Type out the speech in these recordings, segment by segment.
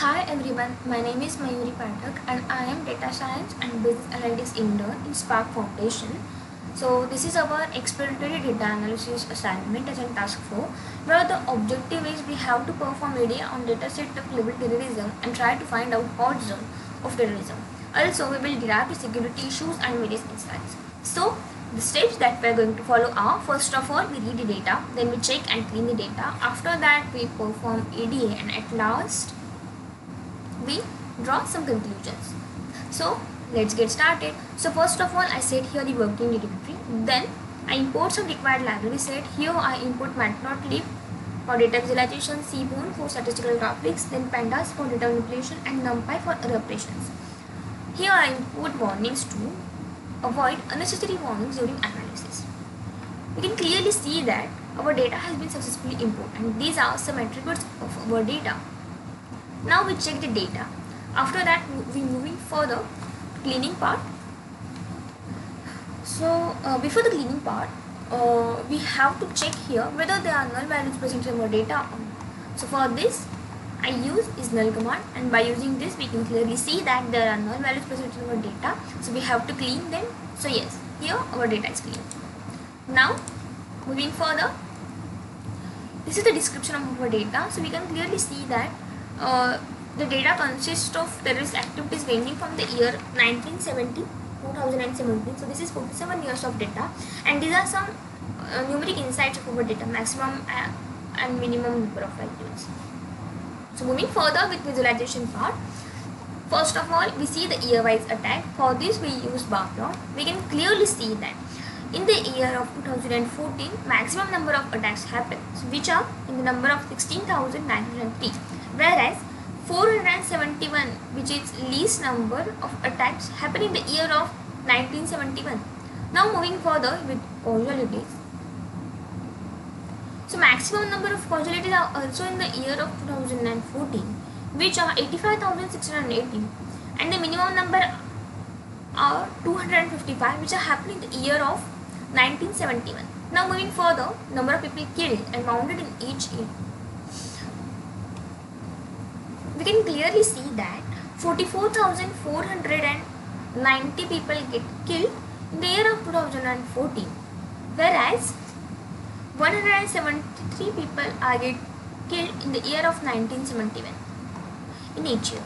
Hi everyone, my name is Mayuri Pathak and I am Data Science and Business Analytics Intern in Spark Foundation. So this is our exploratory data analysis assignment as a task 4, where the objective is we have to perform ADA on dataset of global terrorism and try to find out hot zone of terrorism. Also we will derive the security issues and various insights. So the steps that we are going to follow are, first of all we read the data, then we check and clean the data. After that we perform ADA and at last we draw some conclusions. So let's get started. So first of all I set here the working directory, then I import some required library set. Here I import matplotlib for data visualization, Seaborn for statistical graphics, then pandas for data manipulation and numpy for other operations. Here I import warnings to avoid unnecessary warnings during analysis. We can clearly see that our data has been successfully imported and these are some attributes of our data. Now we check the data. After that we moving further to cleaning part. So before the cleaning part, we have to check here whether there are null values present in our data or not. So for this I use is null command, and by using this we can clearly see that there are null values present in our data. So we have to clean them. So yes, here our data is clean. Now moving further, this is the description of our data. So we can clearly see that the data consists of terrorist activities ranging from the year 1970 to 2017. So this is 47 years of data, and these are some numeric insights of our data, maximum and minimum number of values. So moving further with visualization part, first of all we see the year-wise attack. For this we use bar plot. We can clearly see that in the year of 2014 maximum number of attacks happened, which are in the number of 16,903, whereas 471, which is least number of attacks, happened in the year of 1971. Now moving further with casualties. So maximum number of casualties are also in the year of 2014, which are 85,680, and the minimum number are 255, which are happening in the year of 1971. Now moving further, number of people killed and wounded in each year. We can clearly see that 44,490 people get killed in the year of 2014, whereas 173 people are get killed in the year of 1971 in each year.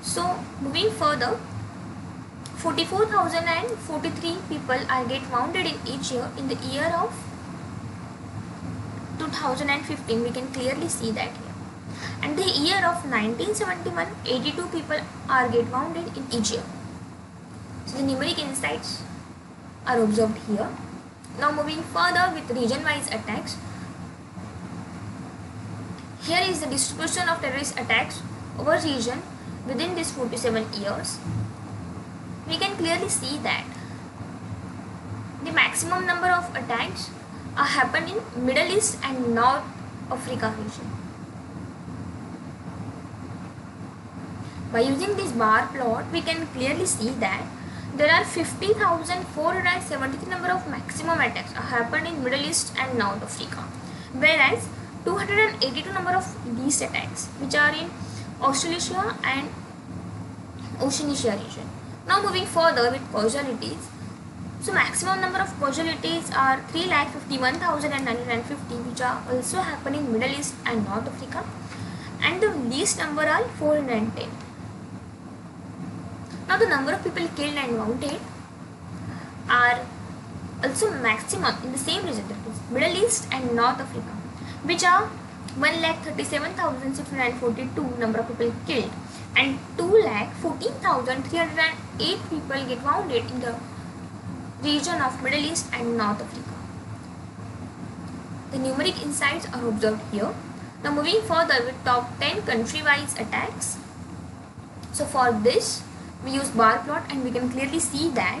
So moving further, 44,043 people are get wounded in each year in the year of 2015. We can clearly see that here. And the year of 1971, 82 people are get wounded in each year. So the numeric insights are observed here. Now moving further with region-wise attacks. Here is the distribution of terrorist attacks over region within these 47 years. We can clearly see that the maximum number of attacks are happened in Middle East and North Africa region. By using this bar plot, we can clearly see that there are 50,473 number of maximum attacks are happened in Middle East and North Africa, whereas 282 number of least attacks which are in Australasia and Oceania region. Now moving further with casualties. So maximum number of casualties are 3,51,950, which are also happening in Middle East and North Africa, and the least number are 410. Now the number of people killed and wounded are also maximum in the same region, that is Middle East and North Africa, which are 1,37,642 number of people killed and 2,14,308 people get wounded in the region of Middle East and North Africa. The numeric insights are observed here. Now moving further with top 10 country-wise attacks. So for this we use bar plot, and we can clearly see that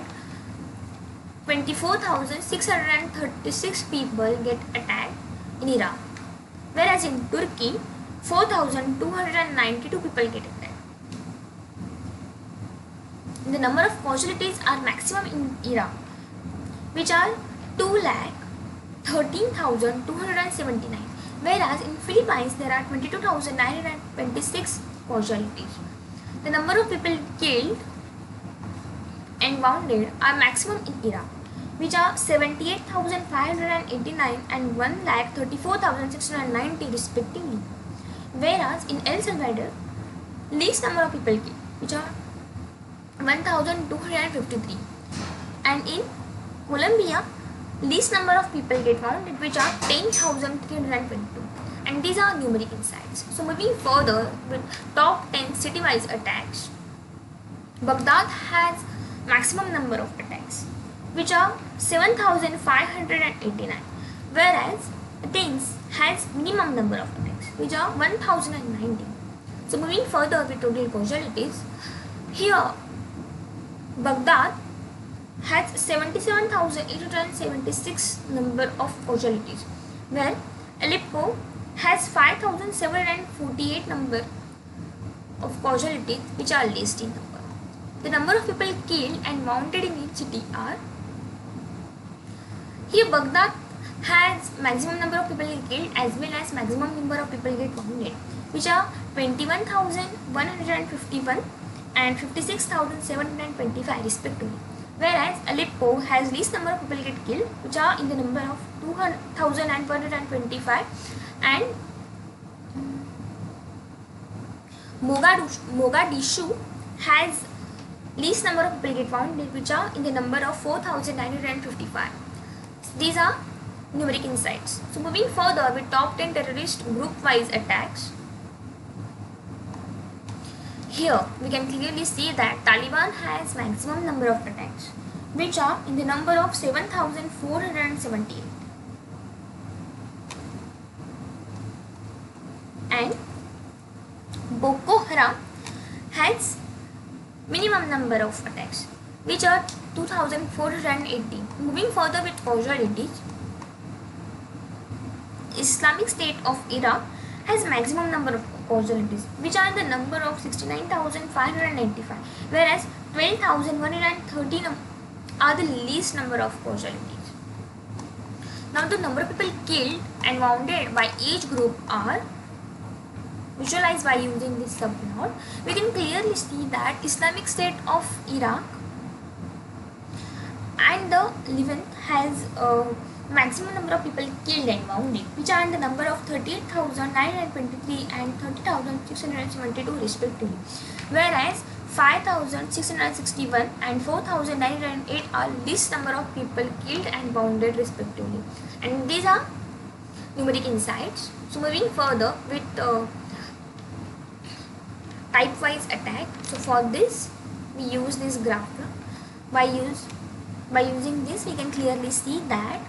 24,636 people get attacked in Iraq, whereas in Turkey 4,292 people get attacked. The number of casualties are maximum in Iraq, which are 2,13,279, whereas in Philippines there are 22,926 casualties. The number of people killed and wounded are maximum in Iraq, which are 78,589 and 1,34,690 respectively, whereas in El Salvador, least number of people killed, which are 1,253, and in Colombia, least number of people get wounded, which are 10,322, and these are numeric insights. So moving further with top 10 city-wise attacks, Baghdad has maximum number of attacks, which are 7,589, whereas Athens has minimum number of attacks, which are 1,090. So moving further with total casualties, here Baghdad has 77,876 number of casualties, where Aleppo has 5,748 number of casualties, which are least in number. The number of people killed and wounded in each city are, here Baghdad has maximum number of people killed as well as maximum number of people get wounded, which are 21,151 and 56,725 respectively, whereas Aleppo has least number of people get killed, which are in the number of 2,125, and Mogadishu has least number of people get wounded, which are in the number of 4,955. These are numeric insights. So moving further with top 10 terrorist group-wise attacks, here we can clearly see that Taliban has maximum number of attacks, which are in the number of 7,478, and Boko Haram has minimum number of attacks, which are 2,480. Moving further with casualties, Islamic State of Iraq has maximum number of casualties, which are in the number of 69,595, whereas 12,113 are the least number of casualties. Now the number of people killed and wounded by each group are visualized by using this subplot. We can clearly see that Islamic State of Iraq and the Levant has maximum number of people killed and wounded, which are in the number of 38,923 and 30,672 respectively, whereas 5,661 and 4,908 are least number of people killed and wounded respectively, and these are numeric insights. So moving further with type wise attack, so for this we use this graph. By using this we can clearly see that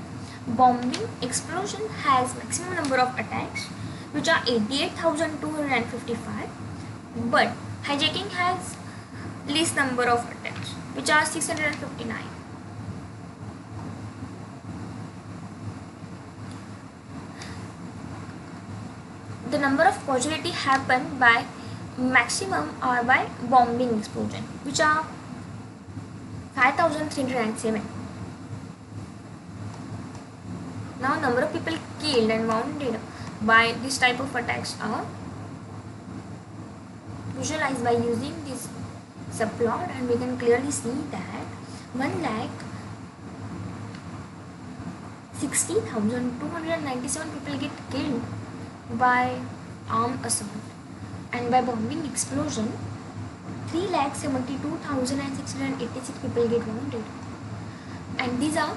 bombing explosion has maximum number of attacks, which are 88,255, but hijacking has least number of attacks, which are 659. The number of casualty happen by maximum or by bombing explosion, which are 5,307. Now number of people killed and wounded by this type of attacks are visualized by using this subplot, and we can clearly see that 1,60,297 people get killed by armed assault, and by bombing explosion 3,72,686 people get wounded, and these are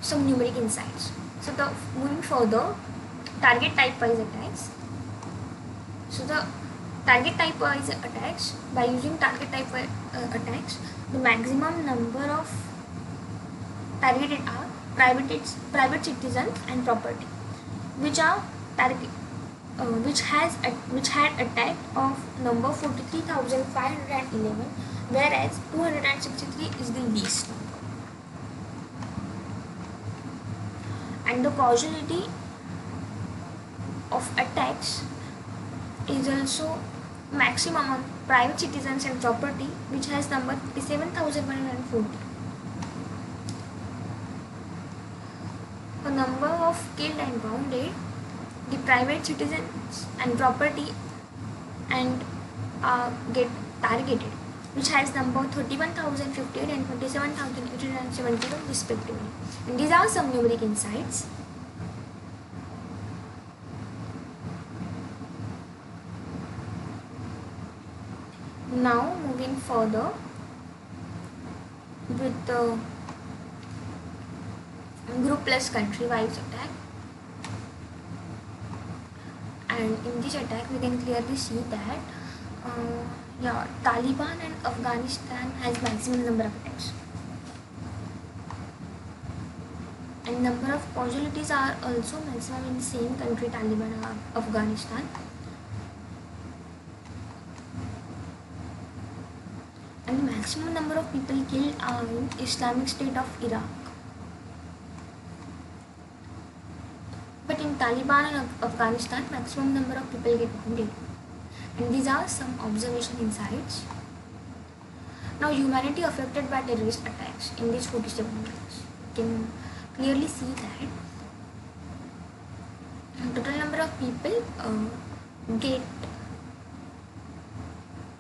some numeric insights. So moving further, target type wise attacks. So the target type wise attacks, by using target type attacks, the maximum number of targeted are private citizens and property, which are target which had attack of number 43,511, whereas 263 is the least number. And the causality of attacks is also maximum on private citizens and property, which has number 57,140. The number of killed and wounded, the private citizens and property and get targeted, which has number 31,058 and 27,871 respectively. And these are some numeric insights. Now moving further with the group plus country-wise attack. And in this attack we can clearly see that Taliban and Afghanistan has maximum number of attacks, and number of casualties are also maximum in the same country, Taliban and Afghanistan. And the maximum number of people killed are in Islamic State of Iraq. But in Taliban and Afghanistan, maximum number of people get wounded. And these are some observation insights. Now, humanity affected by terrorist attacks in these 47 years. You can clearly see that total number of people get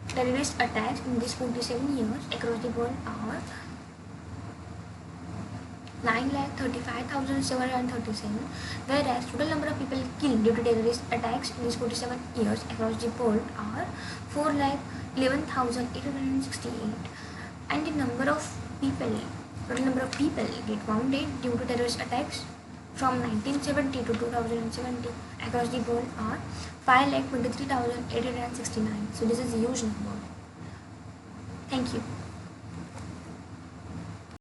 terrorist attacks in these 47 years across the world are 9,35,737, whereas total number of people killed due to terrorist attacks in these 47 years across the world are 4,11,868, and the number of people, total number of people get wounded due to terrorist attacks from 1970 to 2070 across the world are 5,23,869. So this is a huge number. Thank you.